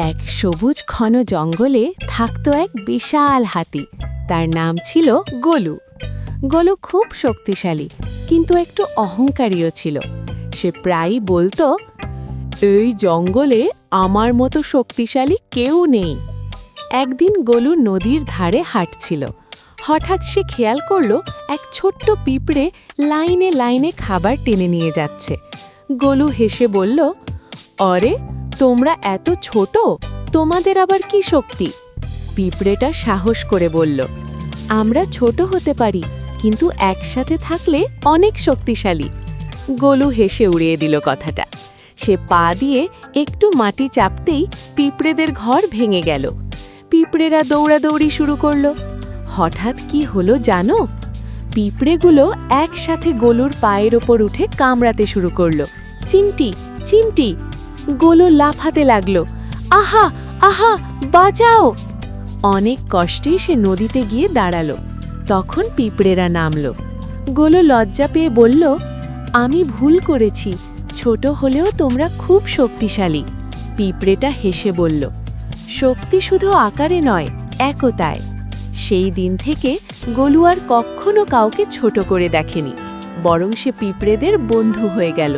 এক সবুজ ঘন জঙ্গলে থাকত এক বিশাল হাতি। তার নাম ছিল গোলু। গোলু খুব শক্তিশালী, কিন্তু একটু অহংকারীও ছিল। সে প্রায়ই বলতো, এই জঙ্গলে আমার মতো শক্তিশালী কেউ নেই। একদিন গোলু নদীর ধারে হাঁটছিল। হঠাৎ সে খেয়াল করল এক ছোট্ট পিঁপড়ে লাইনে লাইনে খাবার টেনে নিয়ে যাচ্ছে। গোলু হেসে বলল, অরে, তোমরা এত ছোট, তোমাদের আবার কি শক্তি? পিঁপড়েটা সাহস করে বলল, আমরা ছোট হতে পারি, কিন্তু একসাথে থাকলে অনেক শক্তিশালী। গোলু হেসে উড়িয়ে দিল কথাটা। সে পা দিয়ে একটু মাটি চাপতেই পিঁপড়েদের ঘর ভেঙে গেল। পিঁপড়েরা দৌড়াদৌড়ি শুরু করলো। হঠাৎ কি হলো জানো? পিঁপড়েগুলো একসাথে গোলুর পায়ের ওপর উঠে কামড়াতে শুরু করলো। চিমটি চিমটি! গোলু লাফাতে লাগলো। আহা আহা, বাঁচাও! অনেক কষ্টে সে নদীতে গিয়ে দাঁড়ালো। তখন পিঁপড়েরা নামলো। গোলু লজ্জা পেয়ে বলল, আমি ভুল করেছি, ছোট হলেও তোমরা খুব শক্তিশালী। পিঁপড়েটা হেসে বলল, শক্তি শুধু আকারে নয়, একতায়। সেই দিন থেকে গোলু আর কখনো কাউকে ছোট করে দেখেনি, বরং সে পিঁপড়েদের বন্ধু হয়ে গেল।